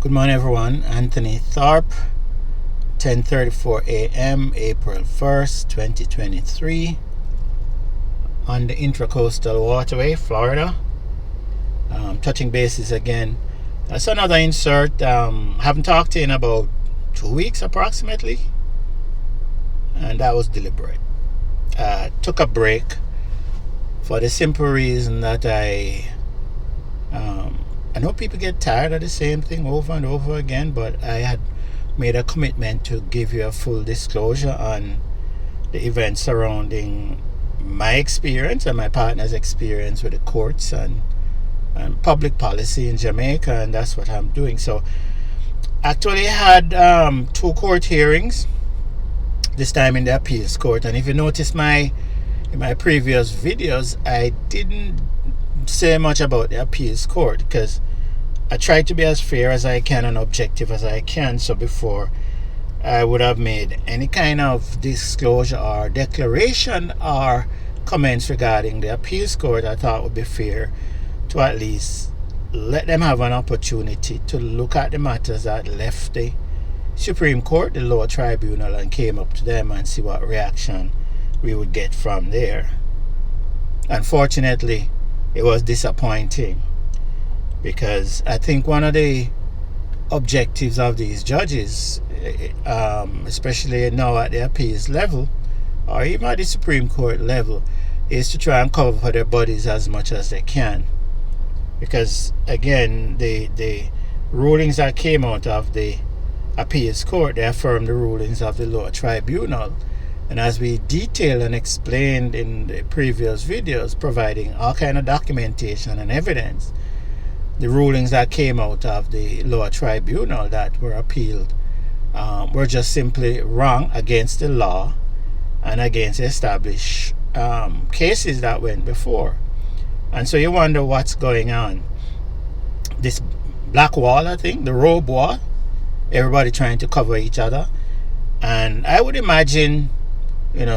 Good morning, everyone. Anthony Tharp, 10:34 a.m., April 1st, 2023, on the Intracoastal Waterway, Florida. Touching bases again. That's another insert. Haven't talked to you in about 2 weeks approximately, and that was deliberate. Took a break for the simple reason that I know people get tired of the same thing over and over again, but I had made a commitment to give you a full disclosure on the events surrounding my experience and my partner's experience with the courts and public policy in Jamaica, and that's what I'm doing. So actually had 2 court hearings, this time in the appeals court. And if you notice in my previous videos, I didn't say much about the appeals court because I try to be as fair as I can and objective as I can. So before I would have made any kind of disclosure or declaration or comments regarding the appeals court, I thought it would be fair to at least let them have an opportunity to look at the matters that left the Supreme Court, the lower tribunal, and came up to them and see what reaction we would get from there. Unfortunately, it was disappointing because I think one of the objectives of these judges, especially now at the appeals level or even at the Supreme Court level, is to try and cover their bodies as much as they can. Because again, the rulings that came out of the appeals court, they affirmed the rulings of the lower tribunal. And as we detailed and explained in the previous videos, providing all kind of documentation and evidence, the rulings that came out of the lower tribunal that were appealed were just simply wrong against the law and against established cases that went before. And so you wonder what's going on. This black wall, I think, the robe wall, everybody trying to cover each other. And I would imagine,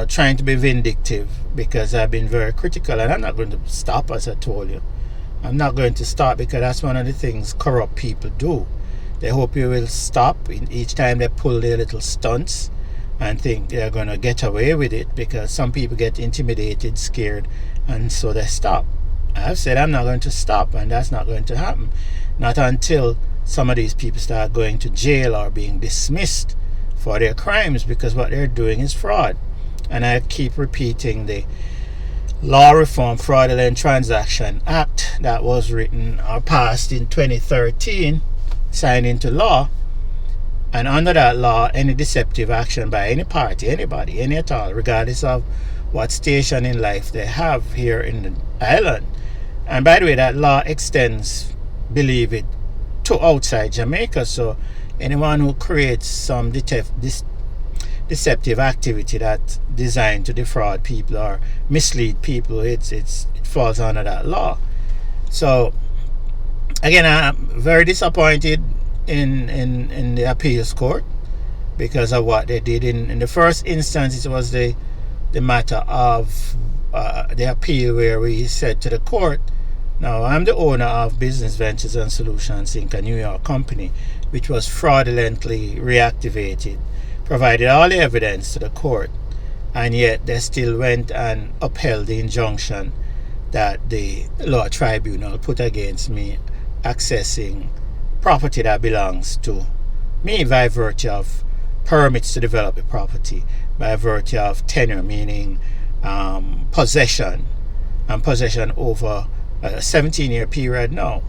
trying to be vindictive, because I've been very critical, and I'm not going to stop, as I told you. I'm not going to stop because that's one of the things corrupt people do. They hope you will stop each time they pull their little stunts and think they're going to get away with it, because some people get intimidated, scared, and so they stop. I've said I'm not going to stop, and that's not going to happen. Not until some of these people start going to jail or being dismissed for their crimes, because what they're doing is fraud. And I keep repeating the Law Reform Fraudulent Transaction Act that was written or passed in 2013, signed into law. And under that law, any deceptive action by any party, anybody, any at all, regardless of what station in life they have here in the island. And by the way, that law extends, believe it, to outside Jamaica. So anyone who creates some deceptive activity that's designed to defraud people or mislead people, it falls under that law. So again, I'm very disappointed in the appeals court because of what they did. In the first instance, it was the matter of the appeal where we said to the court, now I'm the owner of Business Ventures and Solutions Inc., a New York company, which was fraudulently reactivated, provided all the evidence to the court, and yet they still went and upheld the injunction that the lower tribunal put against me accessing property that belongs to me by virtue of permits to develop the property, by virtue of tenure, meaning possession, and possession over a 17-year period now.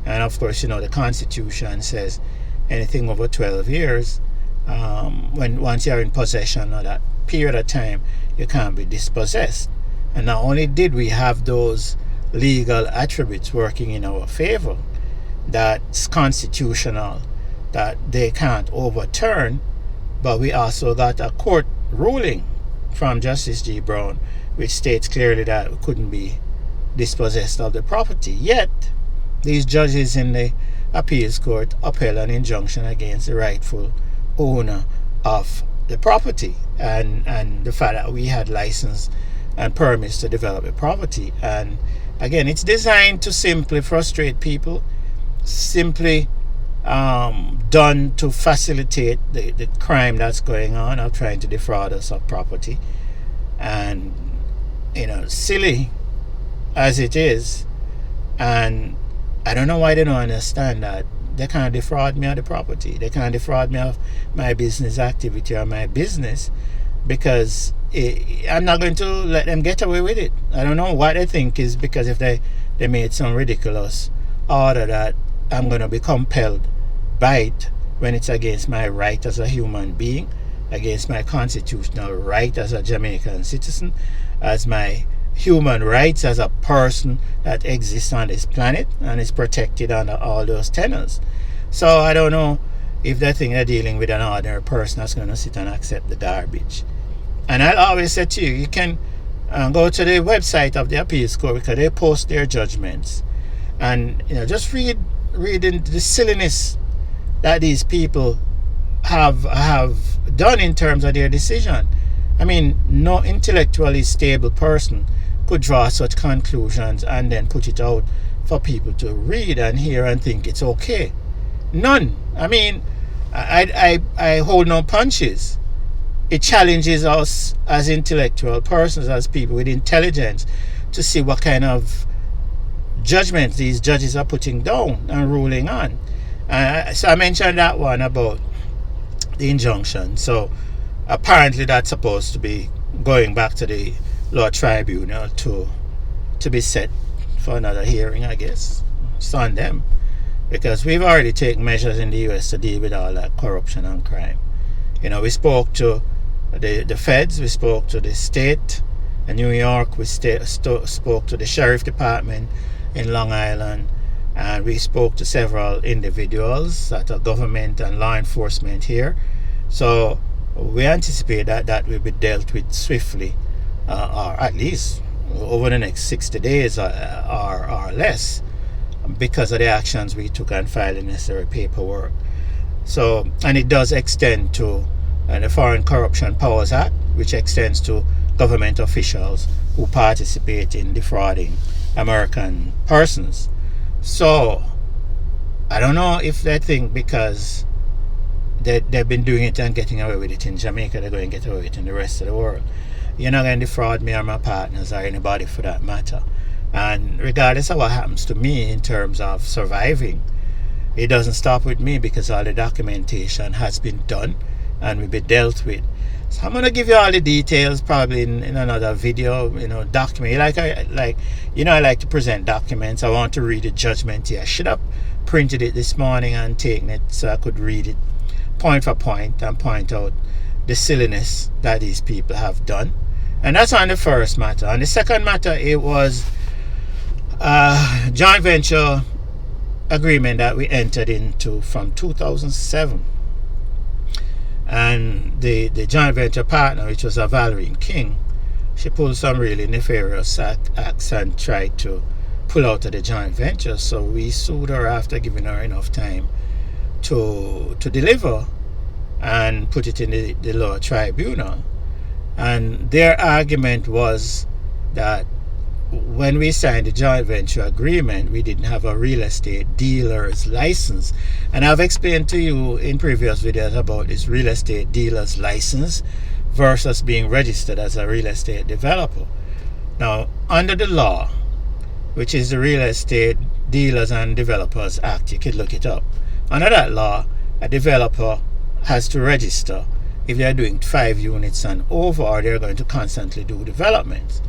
And of course, the Constitution says anything over 12 years, once you're in possession of that period of time, you can't be dispossessed. And not only did we have those legal attributes working in our favor, that's constitutional, that they can't overturn, but we also got a court ruling from Justice G. Brown which states clearly that we couldn't be dispossessed of the property. Yet these judges in the appeals court upheld an injunction against the rightful owner of the property and the fact that we had license and permits to develop the property. And again, it's designed to simply frustrate people, simply done to facilitate the crime that's going on of trying to defraud us of property. And, silly as it is, and I don't know why they don't understand that they can't defraud me of the property. They can't defraud me of my business activity or my business, because I'm not going to let them get away with it. I don't know what they think is because if they made some ridiculous order that I'm going to be compelled by it when it's against my right as a human being, against my constitutional right as a Jamaican citizen, as my human rights as a person that exists on this planet and is protected under all those tenets. So I don't know if they think they're dealing with an ordinary person that's going to sit and accept the garbage. And I'll always say to you, you can go to the website of the appeals court, because they post their judgments, and just reading the silliness that these people have done in terms of their decision. I mean, no intellectually stable person could draw such conclusions and then put it out for people to read and hear and think it's okay. None. I mean, I hold no punches. It challenges us as intellectual persons, as people with intelligence, to see what kind of judgments these judges are putting down and ruling on. So I mentioned that one about the injunction. So apparently that's supposed to be going back to the law tribunal to be set for another hearing, I guess. It's on them, because we've already taken measures in the US to deal with all that corruption and crime. We spoke to the feds, we spoke to the state in New York, we spoke to the sheriff department in Long Island, and we spoke to several individuals that are government and law enforcement here. So we anticipate that will be dealt with swiftly, or at least over the next 60 days or less, because of the actions we took and filed the necessary paperwork. So, and it does extend to the Foreign Corruption Powers Act, which extends to government officials who participate in defrauding American persons. So I don't know if they think because they've been doing it and getting away with it in Jamaica, they're going to get away with it in the rest of the world. You're not going to defraud me or my partners or anybody for that matter. And regardless of what happens to me in terms of surviving, it doesn't stop with me, because all the documentation has been done and will be dealt with. So I'm going to give you all the details probably in another video. Document. I like to present documents. I want to read the judgment here. I should have printed it this morning and taken it so I could read it point for point and point out the silliness that these people have done. And that's on the first matter. On the second matter, it was a joint venture agreement that we entered into from 2007. And the joint venture partner, which was a Valerie King, she pulled some really nefarious acts and tried to pull out of the joint venture. So we sued her after giving her enough time to deliver and put it in the law tribunal. And their argument was that when we signed the joint venture agreement, we didn't have a real estate dealer's license. And I've explained to you in previous videos about this real estate dealer's license versus being registered as a real estate developer. Now, under the law, which is the Real Estate Dealers and Developers Act, you could look it up. Under that law, a developer has to register if they're doing 5 units and over, or they're going to constantly do developments.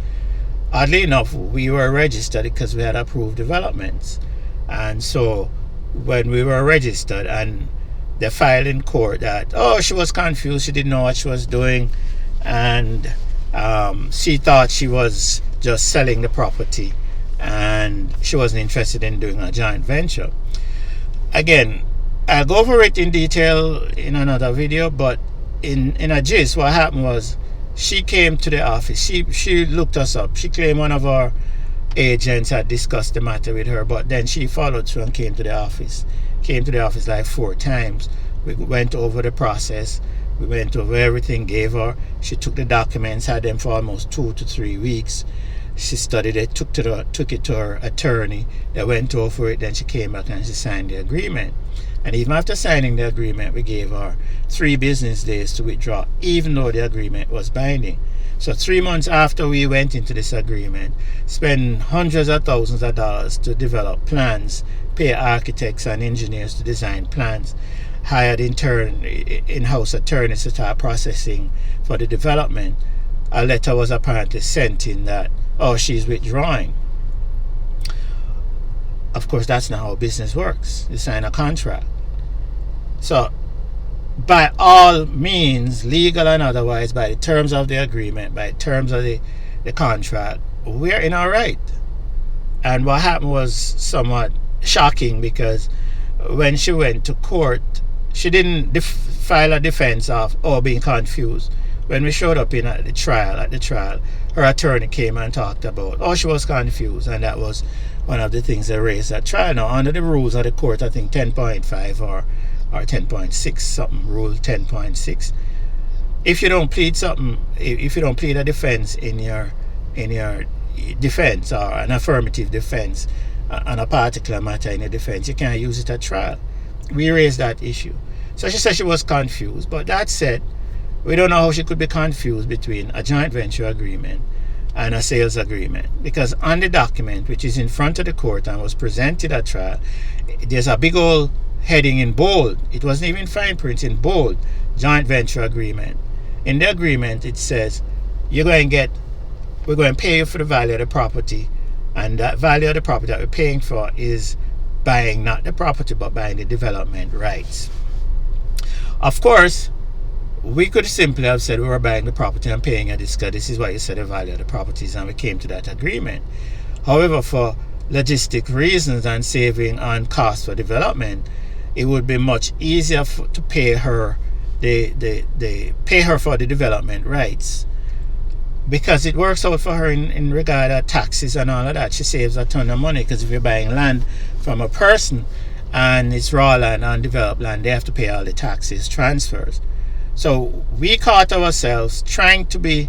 Oddly enough, we were registered because we had approved developments. And so when we were registered and they filed in court that, she was confused, she didn't know what she was doing, and she thought she was just selling the property and she wasn't interested in doing a joint venture. Again, I'll go over it in detail in another video, but in a gist, what happened was she came to the office. She looked us up. She claimed one of our agents had discussed the matter with her, but then she followed through and came to the office. Came to the office like 4 times. We went over the process. We went over everything, gave her. She took the documents, had them for almost 2 to 3 weeks. She studied it, took it to her attorney. They went over it. Then she came back and she signed the agreement. And even after signing the agreement, we gave her 3 business days to withdraw, even though the agreement was binding. So 3 months after we went into this agreement, spent hundreds of thousands of dollars to develop plans, pay architects and engineers to design plans, hired in-house attorneys to start processing for the development. A letter was apparently sent in that, oh, she's withdrawing. Of course, that's not how business works. You sign a contract. So, by all means, legal and otherwise, by the terms of the agreement, by the terms of the contract, we're in our right. And what happened was somewhat shocking, because when she went to court, she didn't file a defense of, oh, being confused. When we showed up at the trial, her attorney came and talked about, oh, she was confused, and that was one of the things they raised at trial. Now, under the rules of the court, I think 10.5 or 10.6 something, rule 10.6, if you don't plead something, if you don't plead a defense in your defense, or an affirmative defense on a particular matter in your defense, you can't use it at trial. We raised that issue. So she said she was confused, but that said, we don't know how she could be confused between a joint venture agreement and a sales agreement, because on the document, which is in front of the court and was presented at trial, there's a big old heading in bold. It wasn't even fine print, in bold, joint venture agreement. In the agreement, it says we're going to pay you for the value of the property, and that value of the property that we're paying for is buying not the property but buying the development rights. Of course, we could simply have said we were buying the property and paying a discount. This is what you said the value of the properties, and we came to that agreement. However, for logistic reasons and saving on cost for development, it would be much easier to pay her pay her for the development rights, because it works out for her in regard to taxes and all of that. She saves a ton of money, because if you're buying land from a person and it's raw land, undeveloped land, they have to pay all the taxes, transfers. So we caught ourselves trying to be,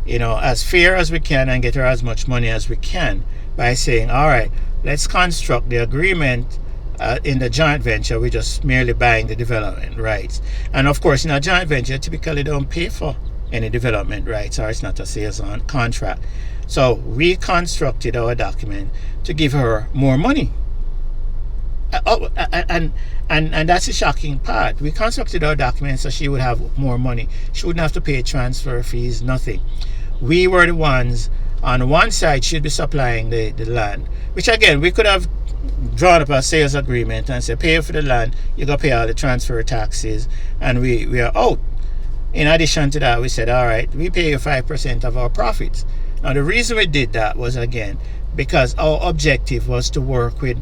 as fair as we can and get her as much money as we can by saying, all right, let's construct the agreement in the joint venture. We're just merely buying the development rights. And of course, in a joint venture, typically don't pay for any development rights, or it's not a sales contract. So we constructed our document to give her more money. And that's the shocking part. We constructed our document so she would have more money. She wouldn't have to pay transfer fees, nothing. We were the ones, on one side, she'd be supplying the land, which again, we could have drawn up a sales agreement and say, pay for the land, you got to pay all the transfer taxes, and we are out. In addition to that, we said, all right, we pay you 5% of our profits. Now, the reason we did that was, again, because our objective was to work with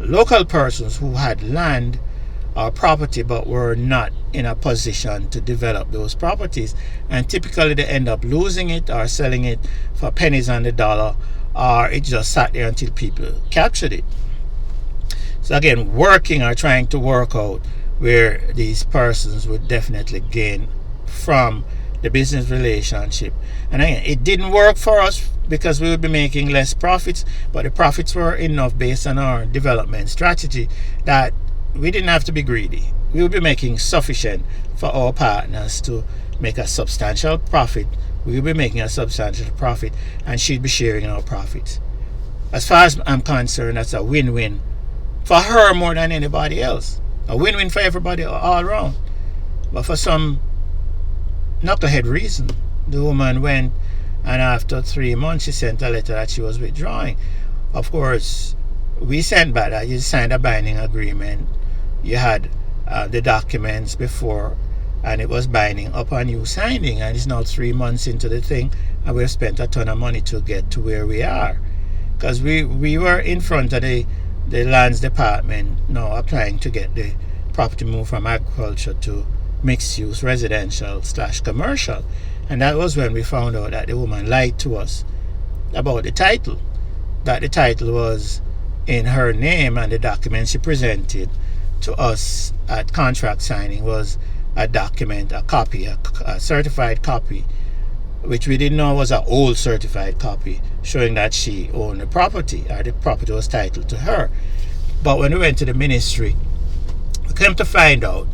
local persons who had land or property but were not in a position to develop those properties, and typically they end up losing it or selling it for pennies on the dollar, or it just sat there until people captured it. So again, working or trying to work out where these persons would definitely gain from the business relationship. And again, it didn't work for us because we would be making less profits, but the profits were enough based on our development strategy that we didn't have to be greedy. We would be making sufficient for our partners to make a substantial profit. We would be making a substantial profit, and she'd be sharing our profits. As far as I'm concerned, that's a win-win for her more than anybody else. A win-win for everybody all around. But for some knucklehead reason, the woman went, and after 3 months she sent a letter that she was withdrawing. Of course, we sent back that you signed a binding agreement, you had the documents before, and it was binding upon you signing, and it's now 3 months into the thing, and we've spent a ton of money to get to where we are, because we were in front of the lands department now applying to get the property moved from agriculture to mixed use residential / commercial. And that was when we found out that the woman lied to us about the title, that the title was in her name, and the document she presented to us at contract signing was a document, a copy, a certified copy, which we didn't know was an old certified copy, showing that she owned the property, or the property was titled to her. But when we went to the ministry, we came to find out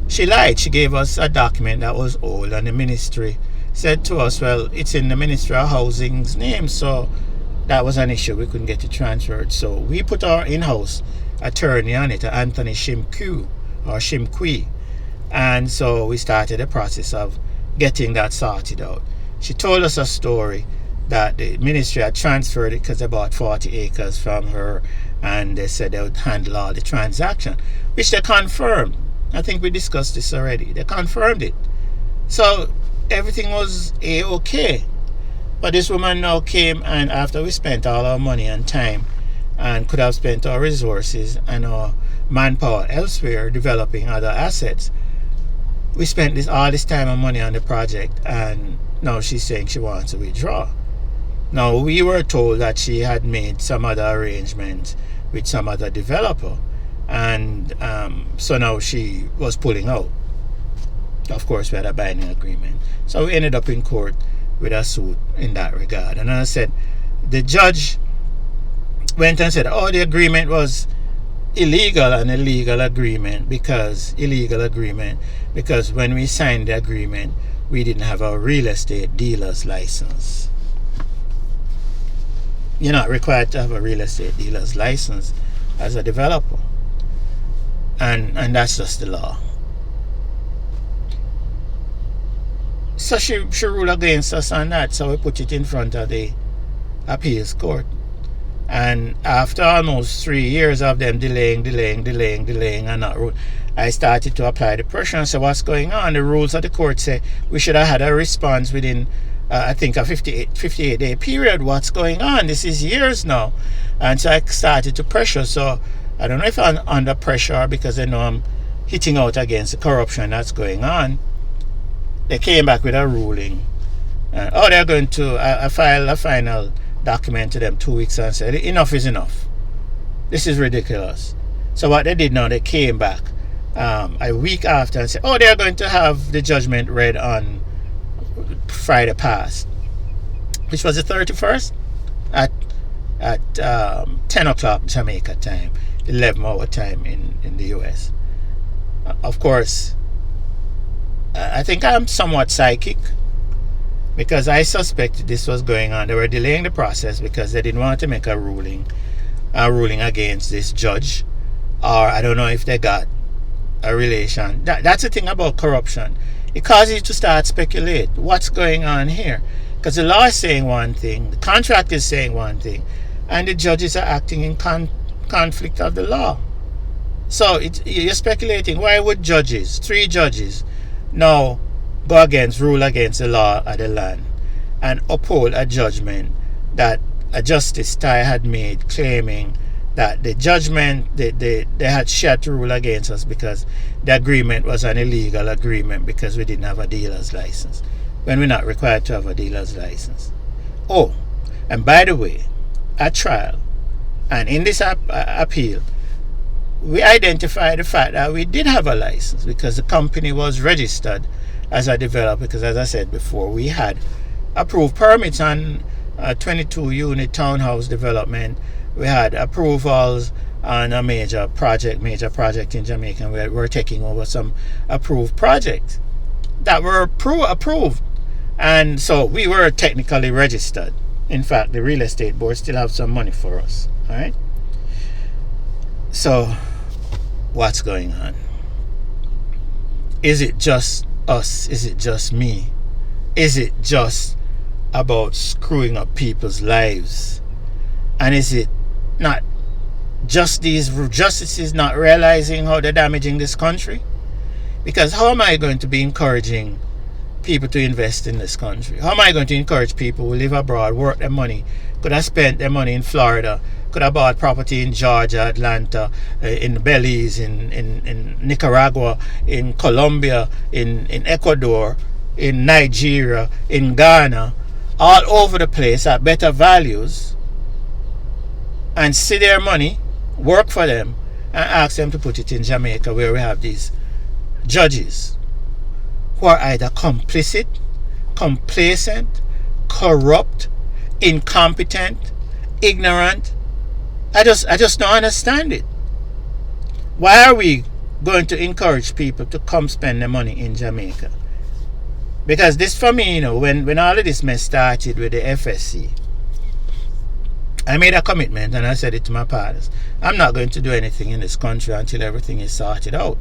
she lied. She gave us a document that was old, and the ministry said to us, well, it's in the Ministry of Housing's name, so that was an issue. We couldn't get it transferred. So we put our in-house attorney on it, Anthony Shimqui. And so we started the process of getting that sorted out. She told us a story that the ministry had transferred it because they bought 40 acres from her, and they said they would handle all the transaction, which they confirmed. I think we discussed this already. They confirmed it. So everything was A-okay. But this woman now came, and after we spent all our money and time, and could have spent our resources and our manpower elsewhere developing other assets, we spent all this time and money on the project, and now she's saying she wants to withdraw. Now, we were told that she had made some other arrangements with some other developer, and so now she was pulling out. Of course, we had a binding agreement. So we ended up in court with a suit in that regard. And I said, the judge went and said, oh, the agreement was illegal, an illegal agreement because when we signed the agreement, we didn't have a real estate dealer's license. You're not required to have a real estate dealer's license as a developer. And that's just the law. So she ruled against us on that, so we put it in front of the appeals court. And after almost 3 years of them delaying and not rule, I started to apply the pressure and say, what's going on? The rules of the court say we should have had a response within I think a 58-day period. What's going on? This is years now. And so I started to pressure. So I don't know if I'm under pressure because I know I'm hitting out against the corruption that's going on. They came back with a ruling. They're going to I filed a final document to them 2 weeks and said, enough is enough. This is ridiculous. So what they did now, they came back a week after and said, they're going to have the judgment read on Friday past, which was the 31st at 10 o'clock Jamaica time, 11 hour time in the US. Of course, I think I'm somewhat psychic because I suspected this was going on. They were delaying the process because they didn't want to make a ruling against this judge, or I don't know if they got a relation. That's the thing about corruption. It causes you to start speculate what's going on here, because the law is saying one thing, the contract is saying one thing, and the judges are acting in conflict of the law. So you're speculating, why would three judges now rule against the law of the land and uphold a judgment that a Justice Tai had made, claiming that the judgment they had shared to rule against us because the agreement was an illegal agreement because we didn't have a dealer's license, when we're not required to have a dealer's license. And by the way, at trial and in this appeal, we identified the fact that we did have a license because the company was registered as a developer, because as I said before, we had approved permits on a 22-unit townhouse development. We had approvals on a major project in Jamaica, and we're taking over some approved projects that were approved. And so we were technically registered. In fact, the real estate board still have some money for us. All right. So what's going on? Is it just us? Is it just me? Is it just about screwing up people's lives? And is it not just these justices not realizing how they're damaging this country? Because how am I going to be encouraging people to invest in this country? How am I going to encourage people who live abroad, work their money, could have spent their money in Florida, could have bought property in Georgia, Atlanta, in Belize, in Nicaragua, in Colombia, in Ecuador, in Nigeria, in Ghana, all over the place at better values, and see their money, work for them, and ask them to put it in Jamaica, where we have these judges who are either complicit, complacent, corrupt, incompetent, ignorant. I just don't understand it. Why are we going to encourage people to come spend their money in Jamaica? Because this, for me, when all of this mess started with the FSC, I made a commitment and I said it to my partners. I'm not going to do anything in this country until everything is sorted out.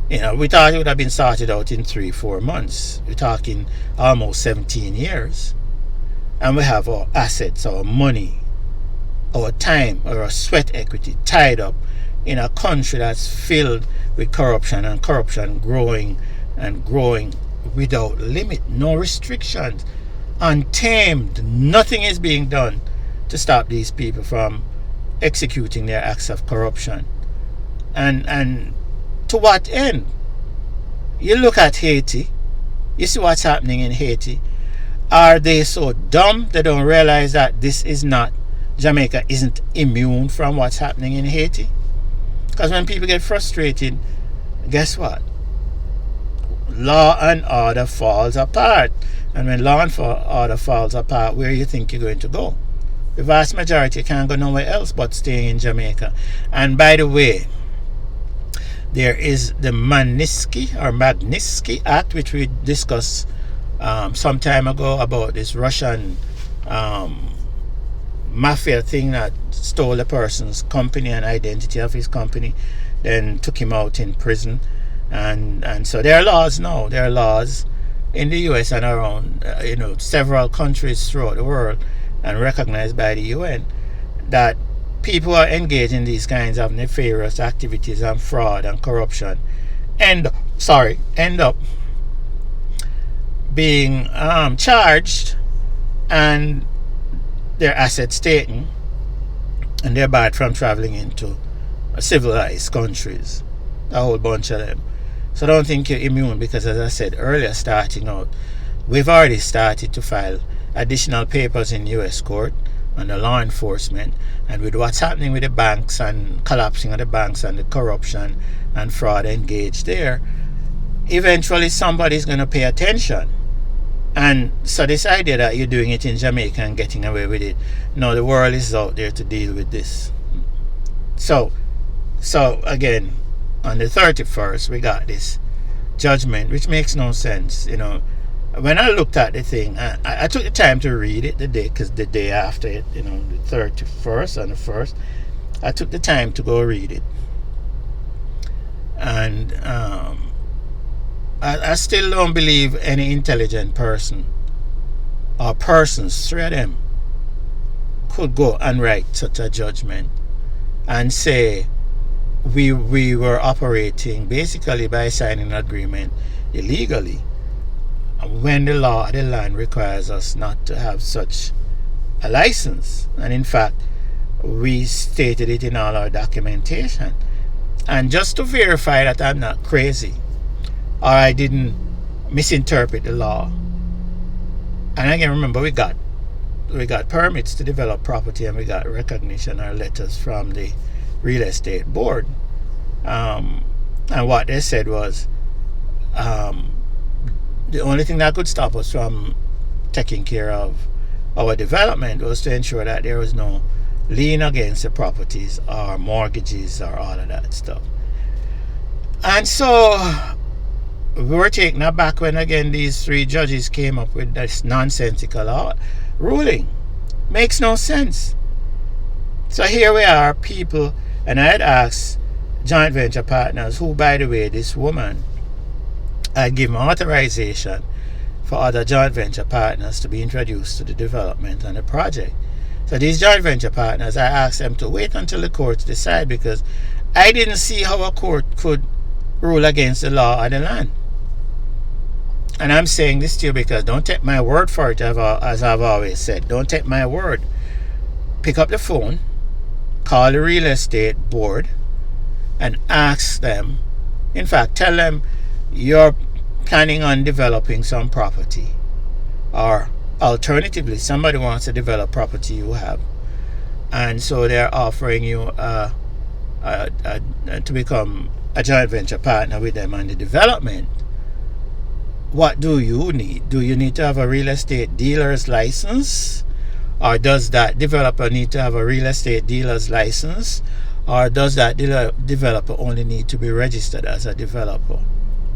We thought it would have been sorted out in 3-4 months. We're talking almost 17 years. And we have our assets, our money, our time, our sweat equity tied up in a country that's filled with corruption, and corruption growing and growing without limit, no restrictions, untamed. Nothing is being done to stop these people from executing their acts of corruption. And to what end? You look at Haiti, you see what's happening in Haiti. Are they so dumb they don't realize that Jamaica isn't immune from what's happening in Haiti? Because when people get frustrated, guess what? Law and order falls apart. And when law and order falls apart, where do you think you're going to go? The vast majority can't go nowhere else but staying in Jamaica. And by the way, there is the Magnitsky Act, which we discussed some time ago, about this Russian mafia thing that stole a person's company and identity of his company, then took him out in prison. And so there are laws now. There are laws in the US and around several countries throughout the world, and recognized by the UN, that people who are engaged in these kinds of nefarious activities and fraud and corruption end up being charged and their assets taken, and they're barred from traveling into civilized countries, a whole bunch of them. So don't think you're immune, because as I said earlier, starting out, we've already started to file additional papers in US court under law enforcement, and with what's happening with the banks and collapsing of the banks and the corruption and fraud engaged there, eventually somebody's going to pay attention. And so this idea that you're doing it in Jamaica and getting away with it, no, the world is out there to deal with this. So again, on the 31st, we got this judgment, which makes no sense. When I looked at the thing, I took the time to read it the day after it, the 31st and the 1st, I took the time to go read it. And I still don't believe any intelligent person or persons, three of them, could go and write such a judgment and say we were operating basically by signing an agreement illegally, when the law of the land requires us not to have such a license. And in fact, we stated it in all our documentation. And just to verify that I'm not crazy or I didn't misinterpret the law, and again, remember, we got permits to develop property, and we got recognition or letters from the real estate board, and what they said was the only thing that could stop us from taking care of our development was to ensure that there was no lien against the properties or mortgages or all of that stuff. And so we were taken aback when again these three judges came up with this nonsensical ruling. Makes no sense. So here we are, people, and I had asked joint venture partners, who, by the way, this woman had given authorization for other joint venture partners to be introduced to the development and the project. So these joint venture partners, I asked them to wait until the courts decide, because I didn't see how a court could rule against the law of the land. And I'm saying this to you because don't take my word for it, as I've always said. Don't take my word. Pick up the phone, call the real estate board, and ask them, in fact, tell them you're planning on developing some property, or alternatively, somebody wants to develop property you have, and so they're offering you to become a joint venture partner with them on the development. What do you need? Do you need to have a real estate dealer's license Or does that developer need to have a real estate dealer's license? Or does that developer only need to be registered as a developer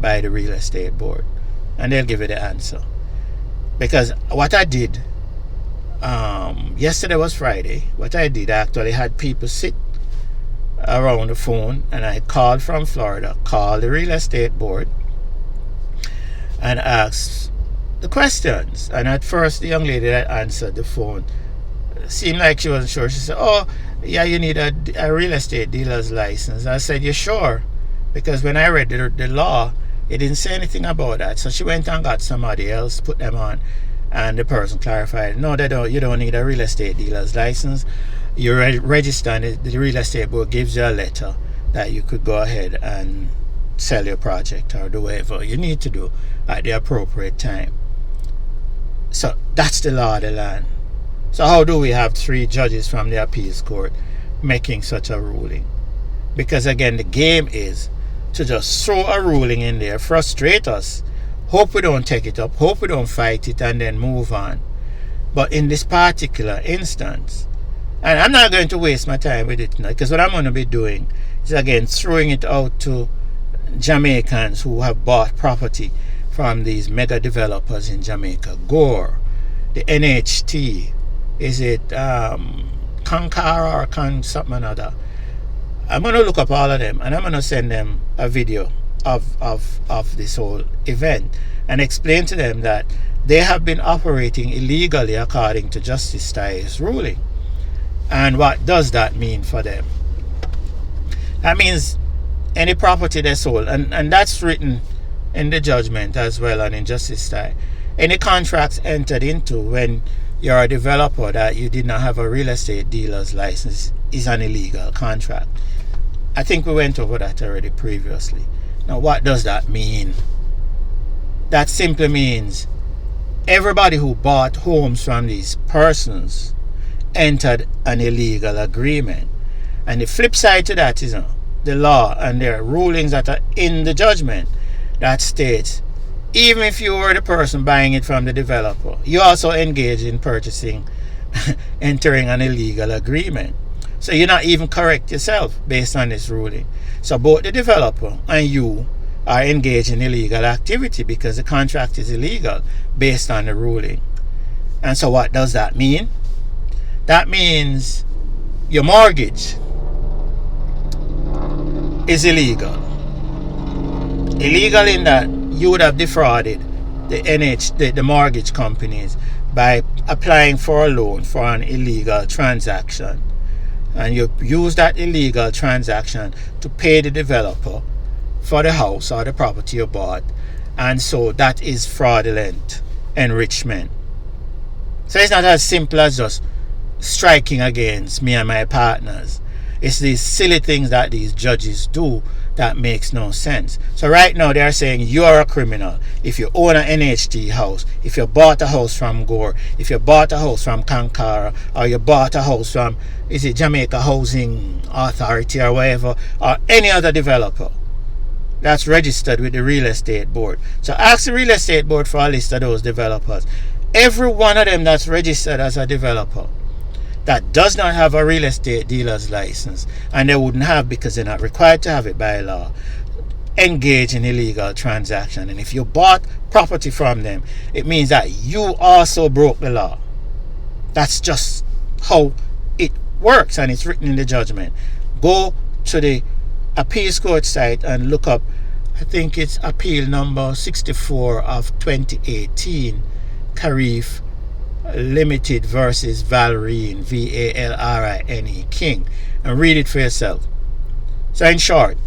by the real estate board? And they'll give you the answer. Because what I did, yesterday was Friday, what I did, I actually had people sit around the phone, and I called from Florida, called the real estate board, and asked the questions. And at first, the young lady that answered the phone seemed like she wasn't sure. She said, "Oh, yeah, you need a real estate dealer's license." I said, "You sure?" Because when I read the law, it didn't say anything about that. So she went and got somebody else, put them on, and the person clarified, "No, they don't. You don't need a real estate dealer's license. You're registered. The real estate board gives you a letter that you could go ahead and sell your project or do whatever you need to do at the appropriate time." So that's the law of the land. So how do we have 3 judges from the appeals court making such a ruling? Because again, the game is to just throw a ruling in there, frustrate us, hope we don't take it up, hope we don't fight it, and then move on. But in this particular instance, and I'm not going to waste my time with it now, because what I'm going to be doing is again throwing it out to Jamaicans who have bought property from these mega developers in Jamaica. Gore, the NHT, is it Kankara or something another? I'm going to look up all of them, and I'm going to send them a video of this whole event and explain to them that they have been operating illegally according to Justice Tai's ruling. And what does that mean for them? That means any property they sold, and that's written in the judgment as well and in Justice Tai. Any contracts entered into when you're a developer that you did not have a real estate dealer's license is an illegal contract. I think we went over that already previously. Now, what does that mean? That simply means everybody who bought homes from these persons entered an illegal agreement. And the flip side to that is the law and their rulings that are in the judgment that states even if you were the person buying it from the developer, you also engage in purchasing, entering an illegal agreement. So you're not even correct yourself based on this ruling. So both the developer and you are engaged in illegal activity because the contract is illegal based on the ruling. And so what does that mean? That means your mortgage is illegal. Illegal in that you would have defrauded the mortgage companies by applying for a loan for an illegal transaction. And you use that illegal transaction to pay the developer for the house or the property you bought. And so that is fraudulent enrichment. So it's not as simple as just striking against me and my partners. It's these silly things that these judges do that makes no sense. So right now they're saying you're a criminal if you own an NHT house, if you bought a house from Gore, if you bought a house from Kankara, or you bought a house from, is it Jamaica Housing Authority or whatever, or any other developer that's registered with the real estate board. So ask the real estate board for a list of those developers. Every one of them that's registered as a developer that does not have a real estate dealer's license, and they wouldn't have because they're not required to have it by law, engage in illegal transaction. And if you bought property from them, it means that you also broke the law. That's just how it works, and it's written in the judgment. Go to the appeals court site and look up, I think it's appeal number 64 of 2018, Karif Limited versus Valrine, Valrine King, and read it for yourself. So in short,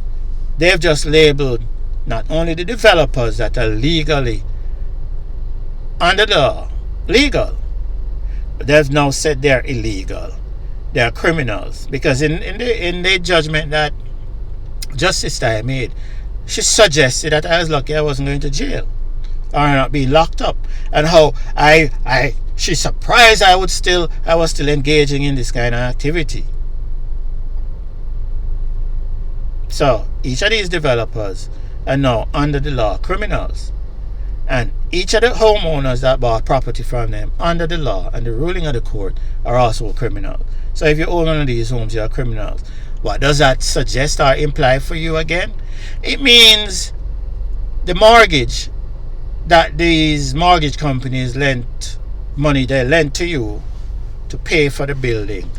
they've just labeled not only the developers that are legally under the law legal, but they've now said they're illegal. They're criminals, because in the judgment that Justice Tai made, she suggested that I was lucky I wasn't going to jail or not being locked up, and how she's surprised I was still engaging in this kind of activity. So each of these developers are now under the law criminals, And each of the homeowners that bought property from them under the law and the ruling of the court are also criminals. So if you own one of these homes, you are criminals. What does that suggest or imply for you again? It means the mortgage that these mortgage companies lent money they lent to you to pay for the building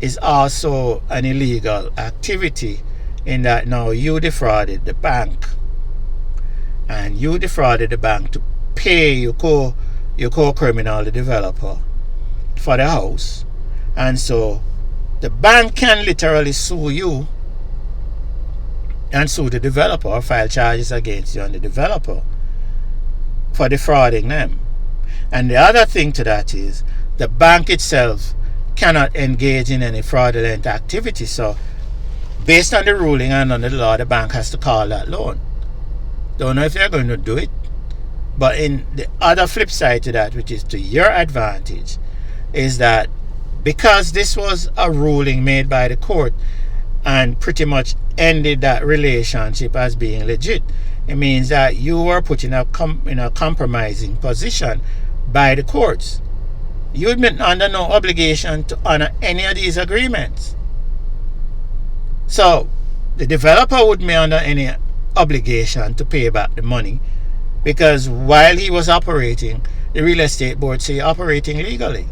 is also an illegal activity, in that now you defrauded the bank, and you defrauded the bank to pay your co-criminal, the developer, for the house. And so the bank can literally sue you and sue the developer, or file charges against you and the developer for defrauding them. And the other thing to that is the bank itself cannot engage in any fraudulent activity. So based on the ruling and under the law, the bank has to call that loan. Don't know if they're going to do it, but in the other flip side to that, which is to your advantage, is that because this was a ruling made by the court and pretty much ended that relationship as being legit, it means that you were put in a compromising position by the courts. You'd been under no obligation to honor any of these agreements. So the developer wouldn't be under any obligation to pay back the money, because while he was operating, the real estate board say operating legally.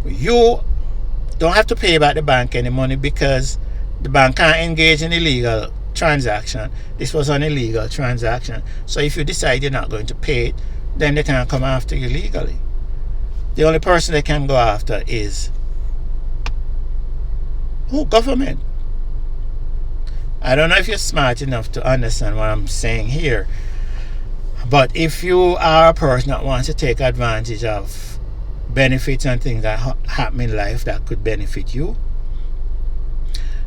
You don't have to pay back the bank any money because the bank can't engage in illegal transaction. This was an illegal transaction. So if you decide you're not going to pay it, then they can't come after you legally. The only person they can go after is government. I don't know if you're smart enough to understand what I'm saying here, but if you are a person that wants to take advantage of benefits and things that happen in life that could benefit you,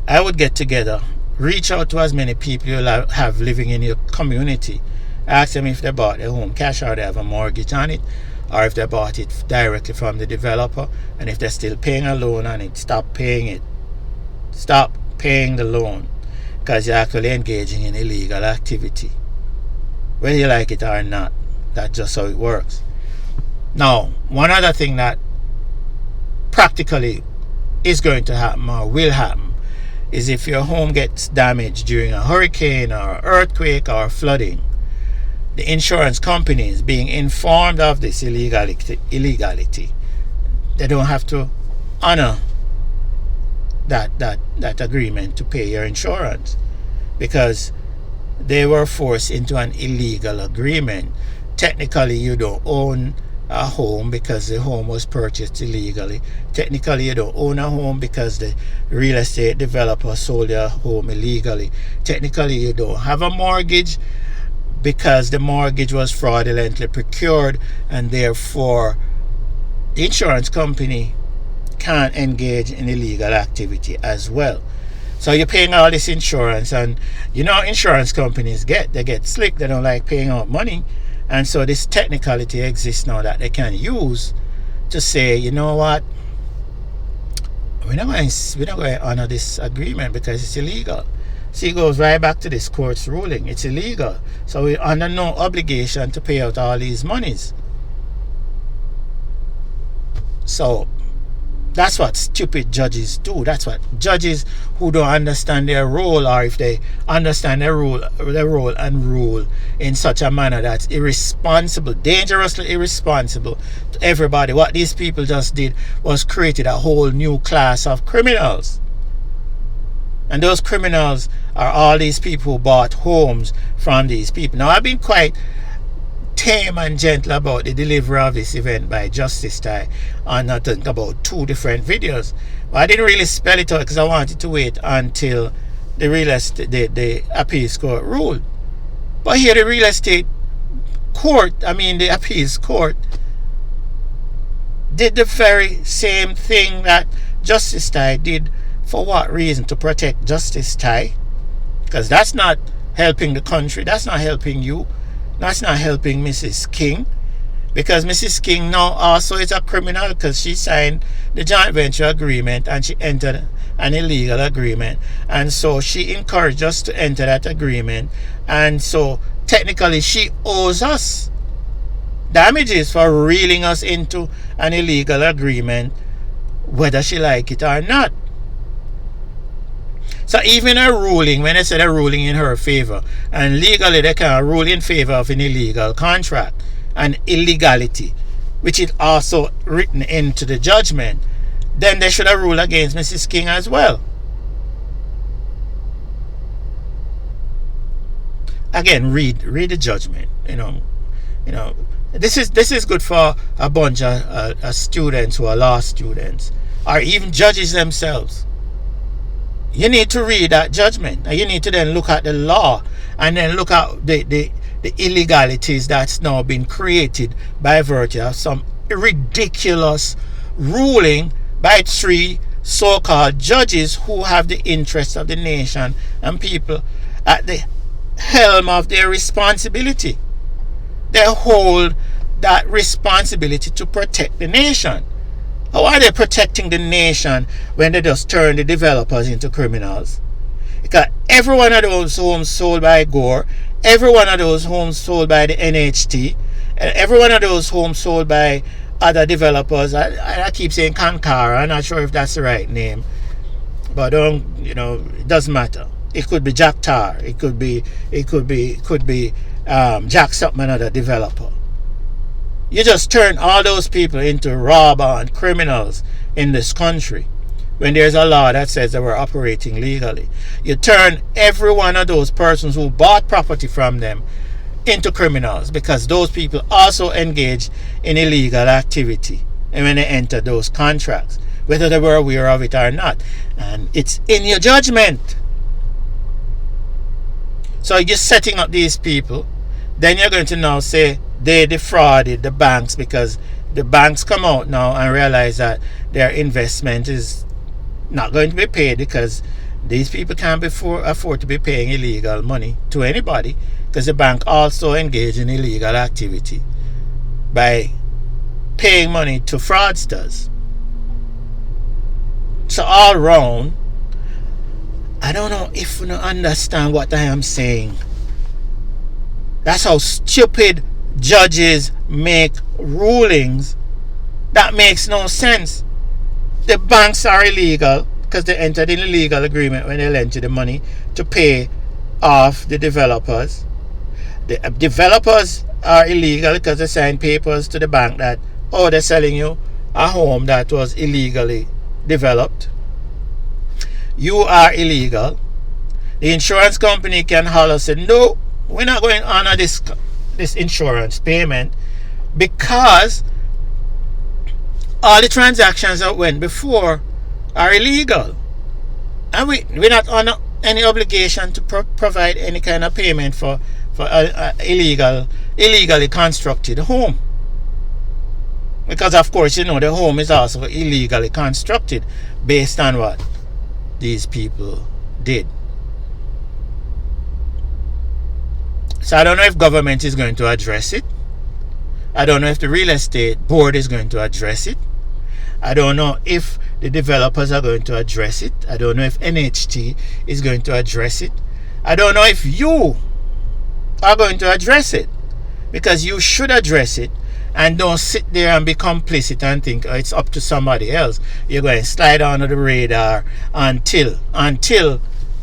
I would get together, reach out to as many people you have living in your community, ask them if they bought their home cash or they have a mortgage on it, or if they bought it directly from the developer, and if they're still paying a loan on it, stop paying it. Stop paying the loan, because you're actually engaging in illegal activity, whether you like it or not. That's just how it works. Now, one other thing that practically is going to happen or will happen is if your home gets damaged during a hurricane or earthquake or flooding, the insurance companies, being informed of this illegality, they don't have to honor that agreement to pay your insurance, because they were forced into an illegal agreement. Technically, you don't own a home because the home was purchased illegally. Technically, you don't own a home because the real estate developer sold your home illegally. Technically, you don't have a mortgage because the mortgage was fraudulently procured, and therefore the insurance company can't engage in illegal activity as well. So you're paying all this insurance, and you know insurance companies get slick. They don't like paying out money, and so this technicality exists now that they can use to say, you know what, we're not going to honor this agreement because it's illegal. See, it goes right back to this court's ruling. It's illegal. So we're under no obligation to pay out all these monies. So that's what stupid judges do. That's what judges who don't understand their role, or if they understand their role and rule in such a manner that's irresponsible, dangerously irresponsible to everybody. What these people just did was created a whole new class of criminals. And those criminals are all these people who bought homes from these people. Now, I've been quite tame and gentle about the delivery of this event by Justice Ty on, I think, about 2 different videos. But I didn't really spell it out because I wanted to wait until the appeals court ruled. But here the the appeals court did the very same thing that Justice Ty did. For what reason? To protect Justice Ty? Because that's not helping the country. That's not helping you. That's not helping Mrs. King. Because Mrs. King now also is a criminal, because she signed the joint venture agreement and she entered an illegal agreement. And so she encouraged us to enter that agreement. And so technically she owes us damages for reeling us into an illegal agreement, whether she like it or not. So even a ruling, when they said a ruling in her favor, and legally they can rule in favor of an illegal contract, an illegality, which is also written into the judgment, then they should have ruled against Mrs. King as well. Again, read the judgment. This is good for a bunch of students who are law students, or even judges themselves. You need to read that judgment, and you need to then look at the law, and then look at the illegalities that's now been created by virtue of some ridiculous ruling by 3 so-called judges who have the interests of the nation and people at the helm of their responsibility. They hold that responsibility to protect the nation. How are they protecting the nation when they just turn the developers into criminals? Because every one of those homes sold by Gore, every one of those homes sold by the NHT, every one of those homes sold by other developers, I keep saying Kankara, I'm not sure if that's the right name, but it doesn't matter. It could be Jack Tar, it could be Jack something, another developer. You just turn all those people into robber and criminals in this country when there's a law that says they were operating legally. You turn every one of those persons who bought property from them into criminals, because those people also engage in illegal activity and when they enter those contracts, whether they were aware of it or not. And it's in your judgment. So you're setting up these people, then you're going to now say they defrauded the banks, because the banks come out now and realize that their investment is not going to be paid, because these people can't afford to be paying illegal money to anybody, because the bank also engaged in illegal activity by paying money to fraudsters. So all round, I don't know if you understand what I am saying. That's how stupid judges make rulings that makes no sense. The banks are illegal because they entered in a legal agreement when they lent you the money to pay off the developers. The developers are illegal because they signed papers to the bank that, they're selling you a home that was illegally developed. You are illegal. The insurance company can holler, say, no, we're not going to honor this insurance payment because all the transactions that went before are illegal, and we're not under any obligation to provide any kind of payment for illegally constructed home, because of course the home is also illegally constructed based on what these people did. So I don't know if government is going to address it. I don't know if the real estate board is going to address it. I don't know if the developers are going to address it. I don't know if NHT is going to address it. I don't know if you are going to address it, because you should address it, and don't sit there and be complicit and think it's up to somebody else. You're going to slide under the radar until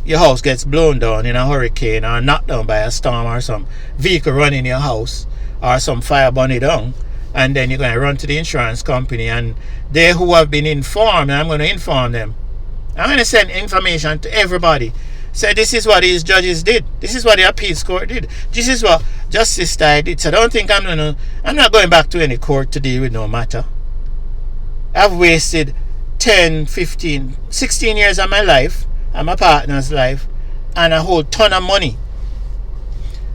your house gets blown down in a hurricane or knocked down by a storm, or some vehicle running your house, or some fire burn it down, and then you're going to run to the insurance company, and they who have been informed, and I'm going to inform them, I'm going to send information to everybody. Say, this is what these judges did. This is what the appeals court did. This is what Justice Stein did. So don't think I'm not going back to any court to deal with no matter. I've wasted 10, 15, 16 years of my life and my partner's life and a whole ton of money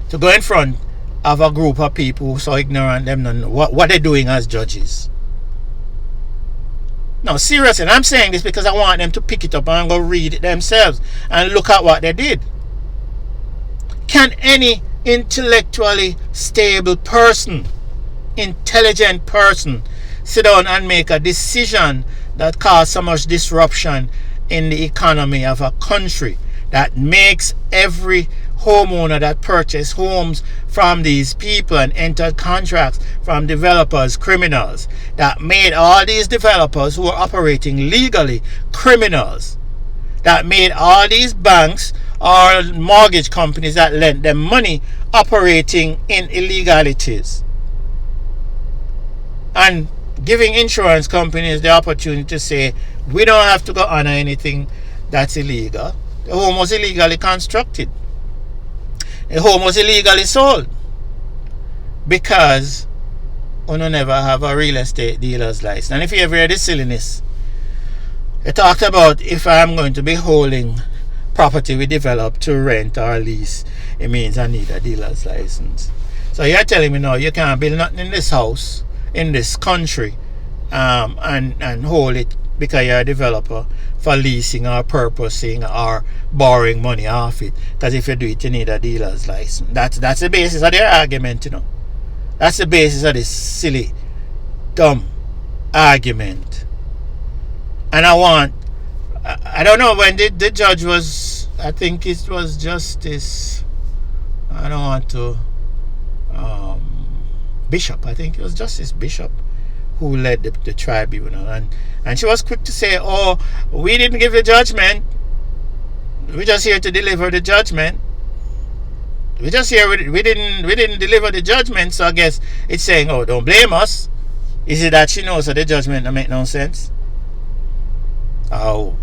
to go in front of a group of people who are so ignorant them don't know what they're doing as judges. No, seriously, and I'm saying this because I want them to pick it up and go read it themselves and look at what they did. Can any intellectually stable person, intelligent person, sit down and make a decision that causes so much disruption in the economy of a country, that makes every homeowner that purchased homes from these people and entered contracts from developers criminals, that made all these developers who are operating legally criminals, that made all these banks or mortgage companies that lent them money operating in illegalities, and giving insurance companies the opportunity to say, we don't have to go honor anything that's illegal. The home was illegally constructed. The home was illegally sold because you never have a real estate dealer's license. And if you ever hear this silliness, it talked about if I'm going to be holding property we develop to rent or lease, it means I need a dealer's license. So you're telling me now you can't build nothing in this house, in this country, and hold it because you're a developer for leasing or purposing or borrowing money off it. Because if you do it, you need a dealer's license. That's the basis of their argument, That's the basis of this silly, dumb argument. And I don't know when the judge was, I think it was Justice, I don't want to, Bishop, I think it was Justice Bishop who led the tribunal, and she was quick to say, oh, we didn't give the judgment, we're just here to deliver the judgment. We didn't deliver the judgment. So I guess it's saying, oh, don't blame us. Is it that she knows that the judgment don't make no sense? Oh.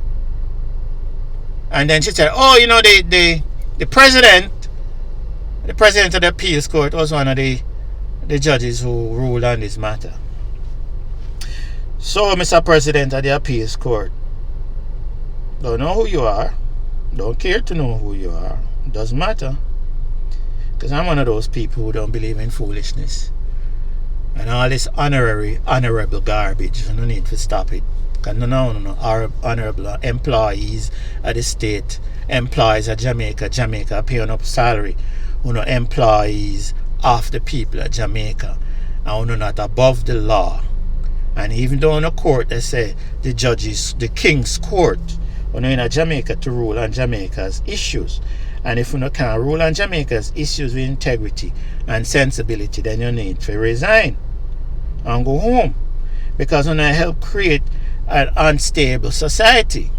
And then she said, oh, the president of the appeals court was one of the judges who ruled on this matter. So, Mr. President of the appeals court, don't know who you are, don't care to know who you are, it doesn't matter. Because I'm one of those people who don't believe in foolishness. And all this honorable garbage, no need to stop it. Because no, our honorable employees of the state, employees of Jamaica paying up salary. Employees of the people of Jamaica. And not above the law. And even though in a court they say the judges, the king's court, in Jamaica to rule on Jamaica's issues. And if you can't rule on Jamaica's issues with integrity and sensibility, then you need to resign and go home. Because you help create an unstable society.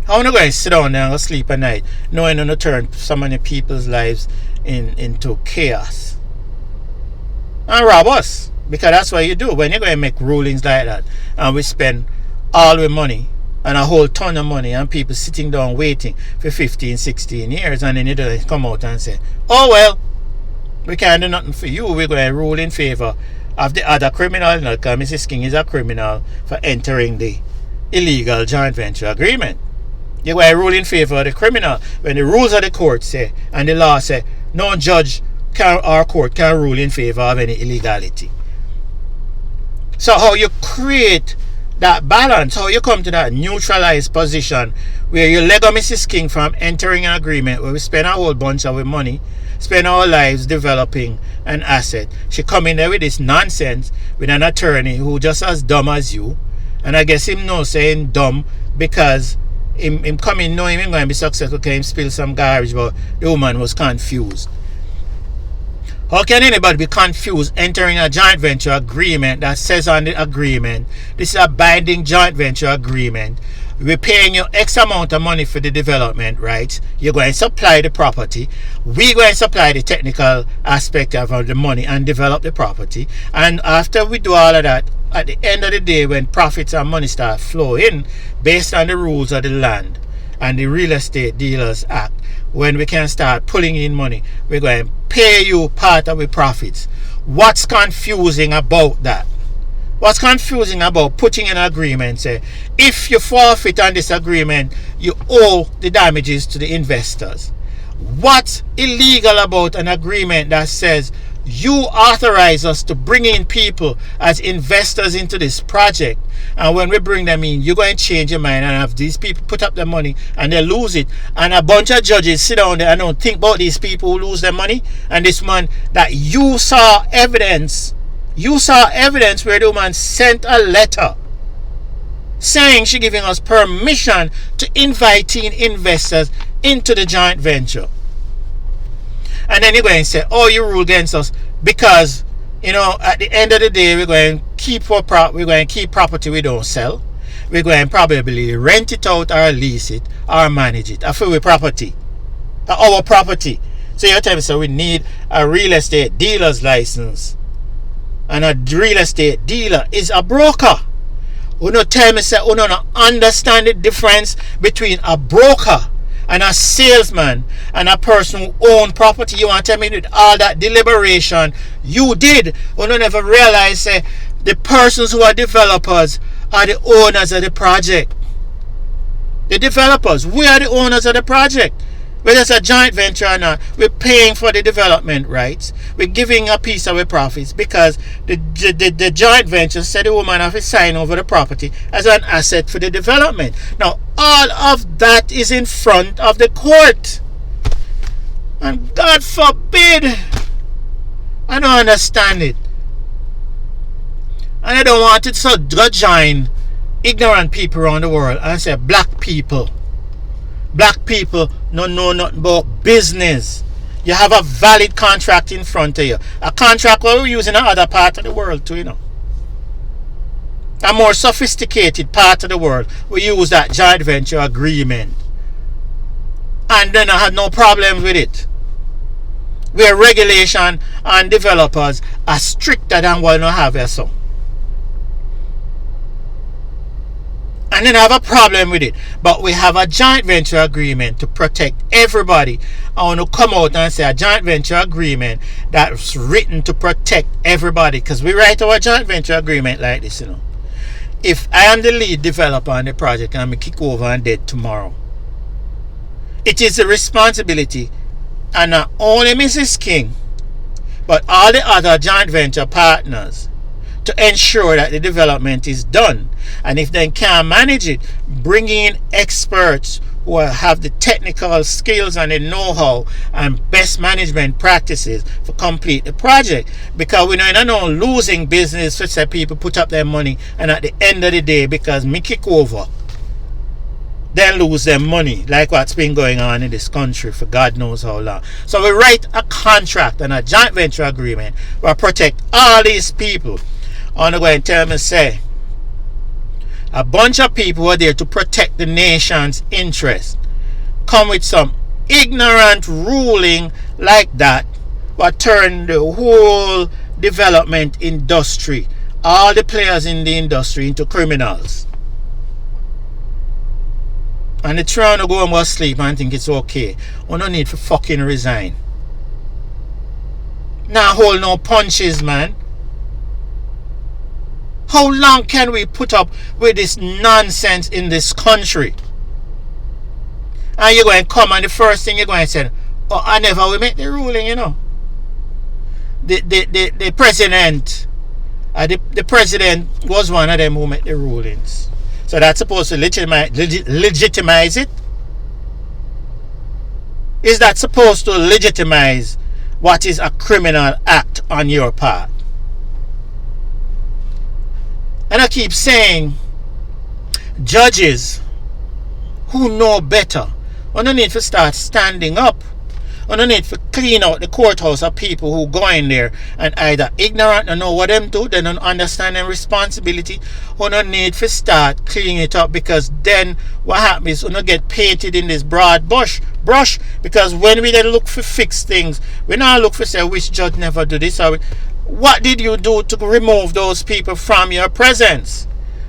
How are you going to sit down there and go sleep at night knowing you turn so many people's lives into chaos? And rob us. Because that's what you do when you're going to make rulings like that. And we spend all the money and a whole ton of money and people sitting down waiting for 15, 16 years, and then you don't come out and say, oh well, we can't do nothing for you, we're going to rule in favor of the other criminal, because Mrs. King is a criminal for entering the illegal joint venture agreement. You're going to rule in favor of the criminal when the rules of the court say and the law say no judge or court can rule in favor of any illegality. So how you create that balance, how you come to that neutralized position where you leg Mrs. King from entering an agreement where we spend a whole bunch of money, spend our lives developing an asset. She come in there with this nonsense with an attorney who just as dumb as you. And I guess him know saying dumb because him coming knowing him going to be successful because him spill some garbage, but the woman was confused. How can anybody be confused entering a joint venture agreement that says on the agreement, this is a binding joint venture agreement, we're paying you X amount of money for the development rights, you're going to supply the property, we're going to supply the technical aspect of the money and develop the property, and after we do all of that, at the end of the day when profits and money start flowing based on the rules of the land and the Real Estate Dealers Act, when we can start pulling in money, we're going to pay you part of the profits. What's confusing about that? What's confusing about putting an agreement, say, if you forfeit on this agreement, you owe the damages to the investors? What's illegal about an agreement that says you authorize us to bring in people as investors into this project, and when we bring them in, you're going to change your mind and have these people put up their money and they lose it, and a bunch of judges sit down there and don't think about these people who lose their money, and this man that you saw evidence where the woman sent a letter saying she giving us permission to invite in investors into the joint venture. And then you're going to say, oh, you rule against us because, at the end of the day, we're going to keep property we don't sell. We're going to probably rent it out or lease it or manage it. For our property. Our property. So you're telling me, so we need a real estate dealer's license. And a real estate dealer is a broker. You know, tell me, say, you don't understand the difference between a broker and a salesman and a person who owns property. You want to tell me with all that deliberation you did, you don't never realize, say, the persons who are developers are the owners of the project. The developers, we are the owners of the project. Whether it's a joint venture or not, we're paying for the development rights. We're giving a piece of our profits because the joint venture said the woman have to sign over the property as an asset for the development. Now, all of that is in front of the court. And God forbid, I don't understand it. And I don't want it so to join ignorant people around the world and say black people don't know nothing about business. You have a valid contract in front of you. A contract what we use in other part of the world too, A more sophisticated part of the world, we use that joint venture agreement. And then I had no problem with it. Where regulation and developers are stricter than what you have here, so. And then I have a problem with it. But we have a joint venture agreement to protect everybody. I want to come out and say a joint venture agreement that's written to protect everybody. Because we write our joint venture agreement like this, If I am the lead developer on the project and I kick over and dead tomorrow, it is the responsibility, and not only Mrs. King, but all the other joint venture partners, to ensure that the development is done. And if they can't manage it, bringing in experts who have the technical skills and the know-how and best management practices to complete the project. Because we know in no losing business for say people put up their money and at the end of the day, because me kick over, they lose their money, like what's been going on in this country for God knows how long. So we write a contract and a joint venture agreement where protect all these people. I'm going to tell me, say, a bunch of people who are there to protect the nation's interest come with some ignorant ruling like that, but turn the whole development industry, all the players in the industry, into criminals. And they're trying to go and go sleep and think it's okay. We don't need to fucking resign. Now hold no punches, man. How long can we put up with this nonsense in this country? And you're going to come and the first thing you're going to say, oh, I never will make the ruling, The president, the president was one of them who made the rulings. So that's supposed to legitimize it? Is that supposed to legitimize what is a criminal act on your part? And I keep saying, judges who know better, we don't need to start standing up. We don't need to clean out the courthouse of people who go in there and either ignorant and know what them do, they don't understand their responsibility. We don't need to start cleaning it up, because then what happens is we don't get painted in this broad brush. Because when we then look for fix things, we not look for say which judge never do this or what did you do to remove those people from your presence?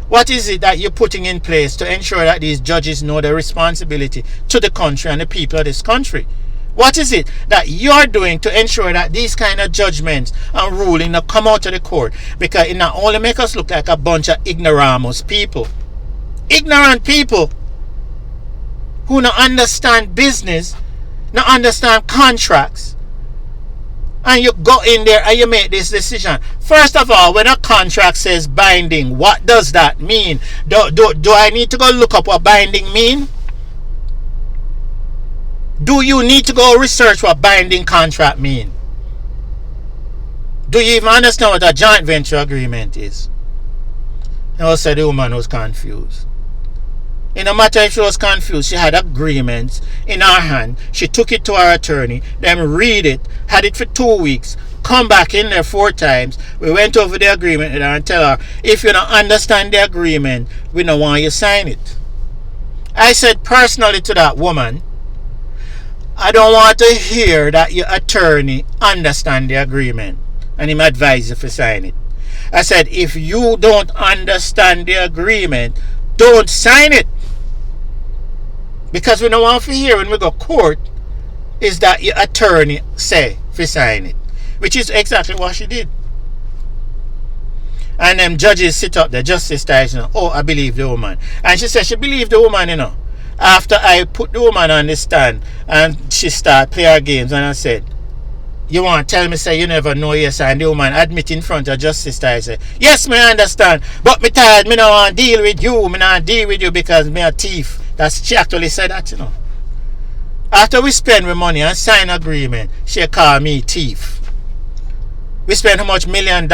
What is it that you're putting in place to ensure that these judges know their responsibility to the country and the people of this country? What is it that you're doing to ensure that these kind of judgments and ruling not come out of the court? Because it not only make us look like a bunch of ignoramus people, ignorant people who not understand business, not understand contracts, and you go in there and you make this decision. First of all, when a contract says binding, what does that mean? Do I need to go look up what binding mean? Do you need to go research what binding contract mean? Do you even understand what a joint venture agreement is? And also the woman was confused. It no matter if she was confused, she had agreements in her hand. She took it to her attorney, then read it, had it for 2 weeks, come back in there 4 times. We went over the agreement with her and tell her, if you don't understand the agreement, we don't want you to sign it. I said personally to that woman, I don't want to hear that your attorney understand the agreement and him advise you to sign it. I said, if you don't understand the agreement, don't sign it. Because we don't want to hear when we go court is that your attorney say to sign it. Which is exactly what she did. And them judges sit up there, justice ties, oh, I believe the woman. And she said she believed the woman, After I put the woman on the stand and she started play her games, and I said, you want to tell me, say you never know, yes, and the woman admit in front of justice ties, say, yes, me understand, but me tired, me don't want to deal with you, me not deal with you because me a thief. She actually said that, After we spend the money and sign agreement, she call me thief. We spend how much $1 million?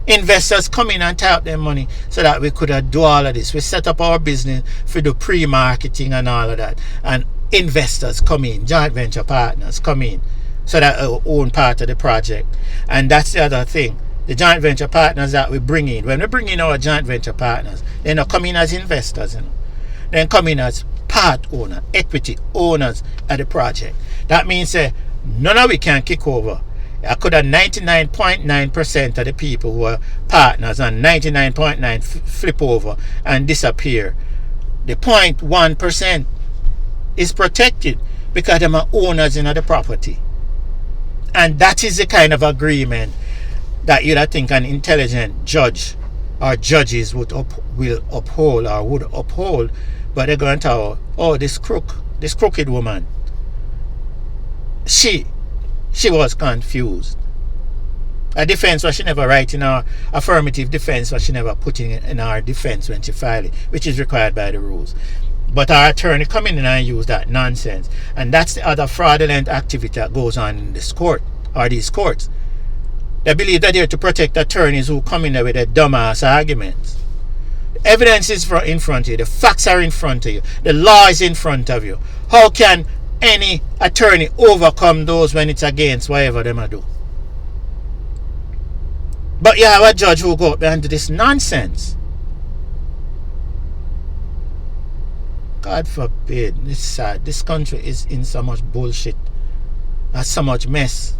Investors come in and tie up their money so that we could do all of this. We set up our business for the pre-marketing and all of that. And investors come in, joint venture partners come in so that we own part of the project. And that's the other thing. The joint venture partners that we bring in, when we bring in our joint venture partners, they don't come in as investors, They come in as part owner, equity owners of the project. That means none of we can kick over. I could have 99.9% of the people who are partners and 99.9 flip over and disappear. The 0.1% is protected because they are owners in the property. And that is the kind of agreement that you'd think an intelligent judge or judges will uphold or would uphold. But they're going to tell, oh, this crooked woman, she was confused. A defense was she never write in her affirmative defense, was she never put in her defense when she filed it, which is required by the rules. But our attorney come in and use that nonsense. And that's the other fraudulent activity that goes on in this court, or these courts. They believe that they're to protect attorneys who come in there with their dumbass arguments. The evidence is in front of you. The facts are in front of you. The law is in front of you. How can any attorney overcome those when it's against whatever them do? But you have a judge who go up there and do this nonsense. God forbid. It's sad. This country is in so much bullshit and so much mess.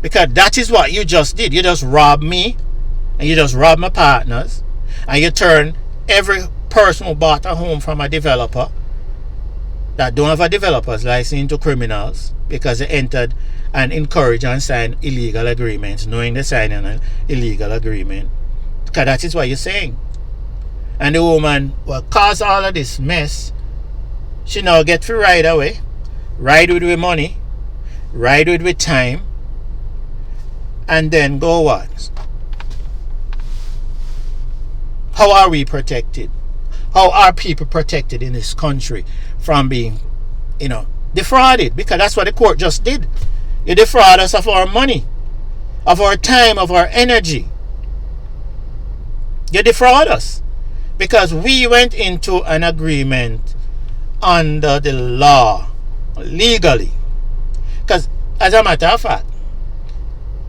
Because that is what you just did. You just robbed me, and you just robbed my partners, and you turn every person who bought a home from a developer that don't have a developer's license into criminals because they entered and encouraged and signed illegal agreements, knowing they signed an illegal agreement. Because that is what you're saying. And the woman will cause all of this mess. She now get to ride away, ride with money, ride with time, and then go what? How are we protected? How are people protected in this country from being, defrauded? Because that's what the court just did. You defraud us of our money, of our time, of our energy. You defraud us because we went into an agreement under the law, legally. Because as a matter of fact,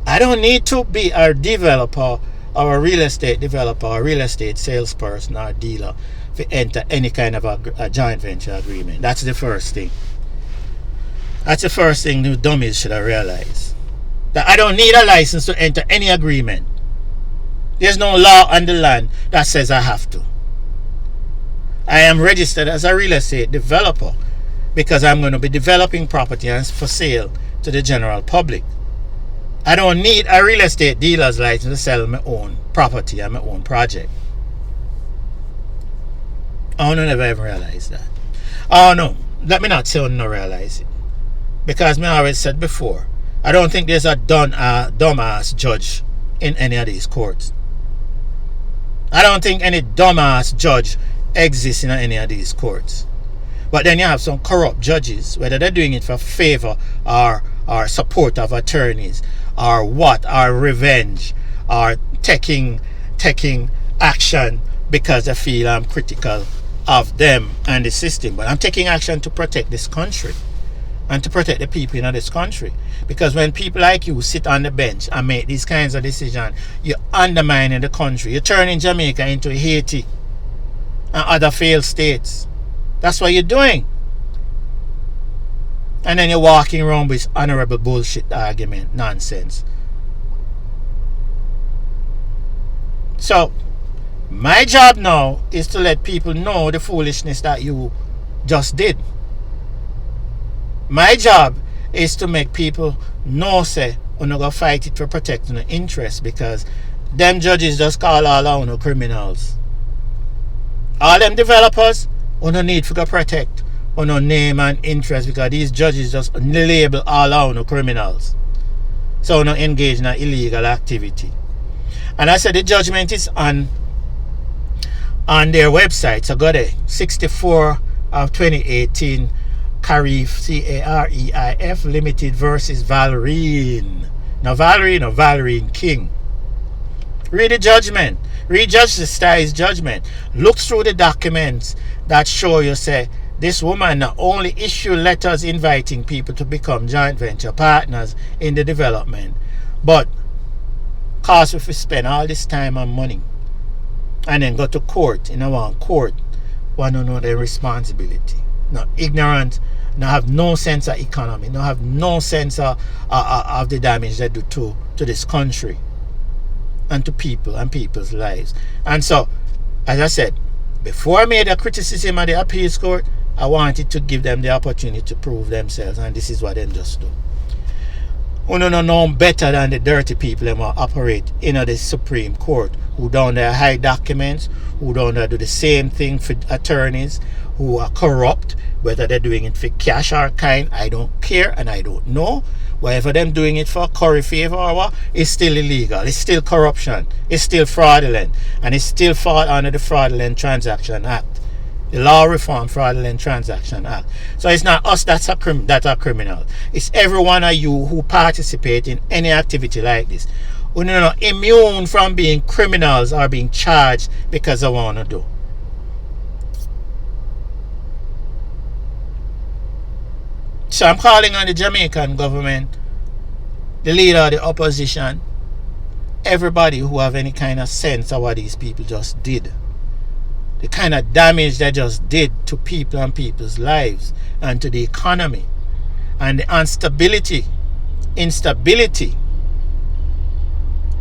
I don't need to be a developer or a real estate developer or a real estate salesperson or dealer to enter any kind of a joint venture agreement. That's the first thing. That's the first thing the dummies should have realized. That I don't need a license to enter any agreement. There's no law on the land that says I have to. I am registered as a real estate developer because I'm going to be developing property for sale to the general public. I don't need a real estate dealer's license to sell my own property and my own project. I don't never ever realize that. Oh no, let me not say I don't realize it. Because I already said before, I don't think there's a dumbass judge in any of these courts. I don't think any dumbass judge exists in any of these courts. But then you have some corrupt judges, whether they're doing it for favor or support of attorneys, or what, or revenge, or taking action because they feel I'm critical of them and the system. But I'm taking action to protect this country and to protect the people in this country. Because when people like you sit on the bench and make these kinds of decisions, you're undermining the country. You're turning Jamaica into Haiti and other failed states. That's what you're doing. And then you're walking around with honorable bullshit argument, nonsense. So, my job now is to let people know the foolishness that you just did. My job is to make people know, say, we're not going to fight it for protecting the interest, because them judges just call all out no criminals. All them developers, we no need to go protect on no name and interest, because these judges just label all out no criminals. So we no engage in an illegal activity. And I said the judgment is on their website. So go there, 64 of 2018. Careif, Careif Limited versus Valrine. Now Valrine King. Read the judgment. Read Justice Styles' judgment. Look through the documents that show you, say, this woman not only issued letters inviting people to become joint venture partners in the development, but cause if we spend all this time and money and then go to court, in our court, want to know their responsibility. Not ignorant, not have no sense of economy, not have no sense of the damage they do to this country and to people and people's lives. And so, as I said, before I made a criticism of the appeals court, I wanted to give them the opportunity to prove themselves, and this is what they just do. Who don't know better than the dirty people who operate in the Supreme Court, who don't hide documents, who don't do the same thing for attorneys, who are corrupt, whether they're doing it for cash or kind, I don't care and I don't know. Whether them doing it for curry favor or what, it's still illegal, it's still corruption, it's still fraudulent, and it's still fall under the Fraudulent Transaction Act, the Law Reform Fraudulent Transaction Act. So it's not us that are criminal. It's every one of you who participate in any activity like this. We're not immune from being criminals or being charged because they want to do. So I'm calling on the Jamaican government, the leader of the opposition, everybody who have any kind of sense of what these people just did. The kind of damage they just did to people and people's lives and to the economy. And the instability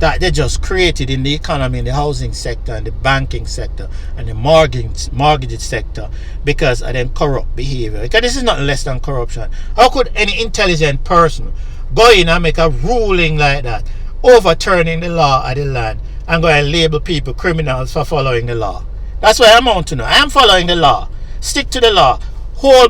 that they just created in the economy, in the housing sector and the banking sector and the mortgage sector because of them corrupt behavior. Because this is not less than corruption. How could any intelligent person go in and make a ruling like that, overturning the law of the land, and go and label people criminals for following the law? That's what I'm on to know. I'm following the law. Stick to the law.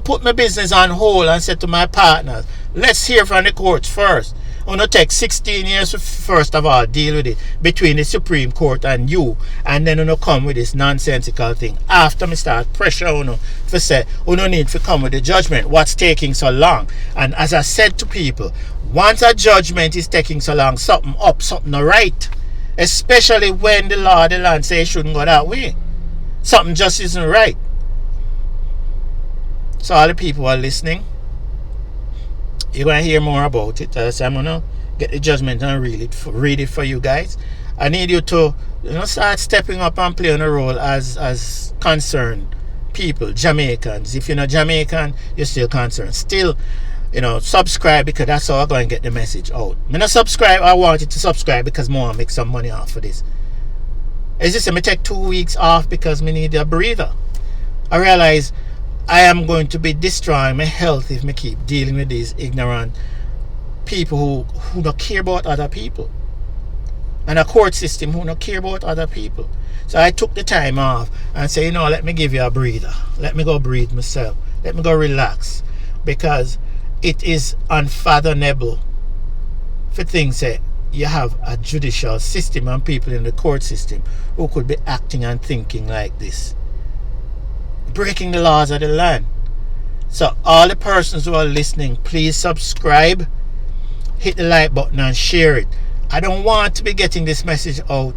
Put my business on hold and say to my partners, let's hear from the courts first. I'm going to take 16 years to first of all deal with it between the Supreme Court and you, and then you come with this nonsensical thing. After me start pressure on for say, you don't need to come with the judgment. What's taking so long? And as I said to people, once a judgment is taking so long, something up, something not right. Especially when the law of the land says it shouldn't go that way. Something just isn't right. So all the people who are listening, you're going to hear more about it. So I'm going to get the judgment and read it for you guys. I need you to start stepping up and playing a role as concerned people, Jamaicans. If you're not Jamaican, you're still concerned. Still, subscribe, because that's how I'm going to get the message out. I'm not subscribe. I want you to subscribe because more make some money off of this. It's just me take 2 weeks off because me need a breather. I realize I am going to be destroying my health if I keep dealing with these ignorant people who don't care about other people. And a court system who don't care about other people. So I took the time off and say, let me give you a breather. Let me go breathe myself. Let me go relax. Because it is unfathomable for things that you have a judicial system and people in the court system who could be acting and thinking like this, breaking the laws of the land. So all the persons who are listening, please subscribe, hit the like button and share it. I don't want to be getting this message out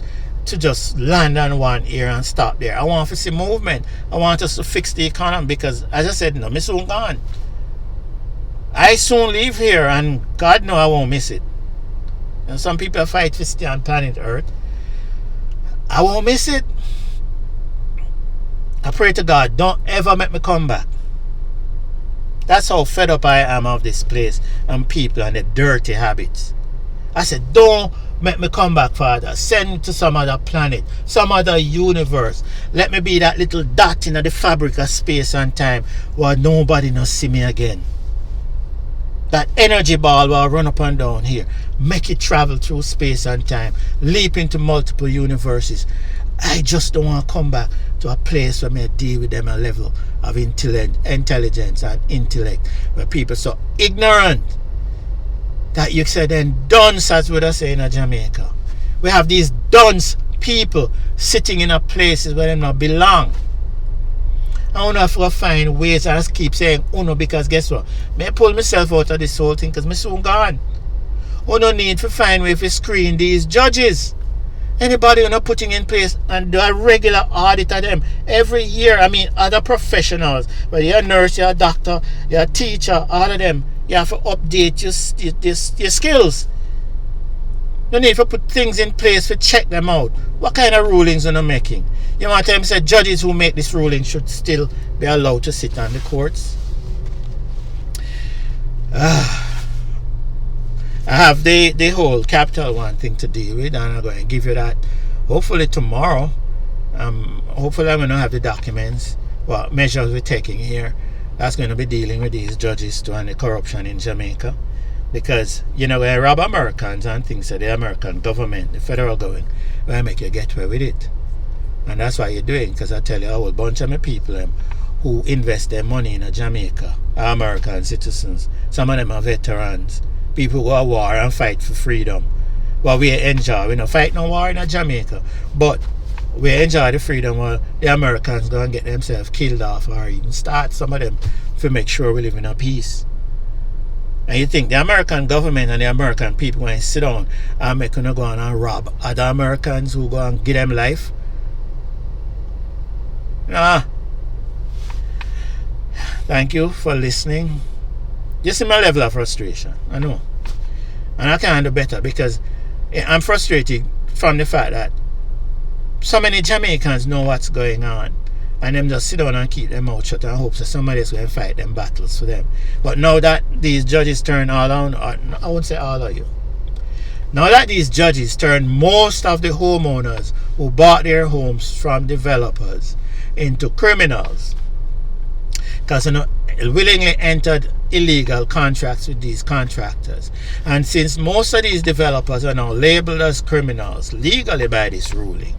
to just land on one ear and stop there. I want to see movement. I want us to fix the economy because, as I said, no, me soon gone. I soon leave here, and God know I won't miss it. And some people fight to stay on planet Earth. I won't miss it. I pray to God, don't ever make me come back. That's how fed up I am of this place and people and the dirty habits. I said, don't make me come back, Father. Send me to some other planet, some other universe. Let me be that little dot in the fabric of space and time where nobody knows see me again. That energy ball will run up and down here. Make it travel through space and time. Leap into multiple universes. I just don't want to come back to a place where I deal with them a level of intelligence and intellect, where people are so ignorant that you said then dunce, as we say in Jamaica. We have these dunce people sitting in a places where they not belong. I want to have to find ways. I just keep saying uno because guess what? May I pull myself out of this whole thing because I'm soon gone. Uno need to find way to screen these judges. Anybody who not putting in place and do a regular audit of them every year. I mean, other professionals, whether you're a nurse, you're a doctor, you're a teacher, all of them, you have to update your skills. You need to put things in place to check them out. What kind of rulings are they making? You want to tell me say judges who make this ruling should still be allowed to sit on the courts? I have the whole Capital One thing to deal with, and I'm going to give you that hopefully tomorrow. Hopefully I'm going to have the documents, what measures we're taking here. That's going to be dealing with these judges too and the corruption in Jamaica. Because, you know, when rob Americans and things of the American government, the federal government, will make you get away with it. And that's why you're doing, because I tell you, a whole bunch of my people who invest their money in Jamaica are American citizens. Some of them are veterans. People who go to war and fight for freedom. Well, we enjoy. We don't fight no war in Jamaica. But we enjoy the freedom where the Americans go and get themselves killed off or even start some of them to make sure we live in a peace. And you think the American government and the American people going to sit down and make them go on and rob other Americans who go and give them life? Nah. Thank you for listening. You see my level of frustration. I know. And I can't do better because I'm frustrated from the fact that so many Jamaicans know what's going on. And them just sit down and keep their mouth shut and hope that somebody else will fight them battles for them. But now that these judges turn all on, I won't say all of you. Now that these judges turn most of the homeowners who bought their homes from developers into criminals, because they willingly entered illegal contracts with these contractors. And since most of these developers are now labeled as criminals legally by this ruling,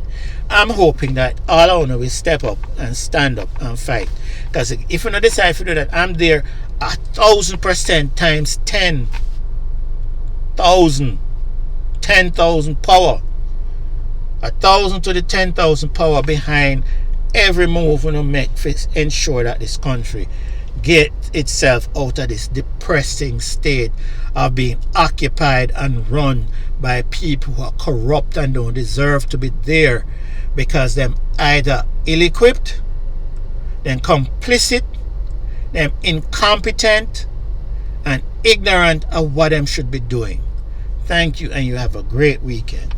I'm hoping that all owners will step up and stand up and fight. Because if you don't decide to do that, I'm there 1,000% times 10,000. 10,000 power. 1,000 to the 10,000 power behind every move we make to ensure that this country get itself out of this depressing state of being occupied and run by people who are corrupt and don't deserve to be there because them either ill-equipped, them complicit, them incompetent and ignorant of what them should be doing. Thank you, and you have a great weekend.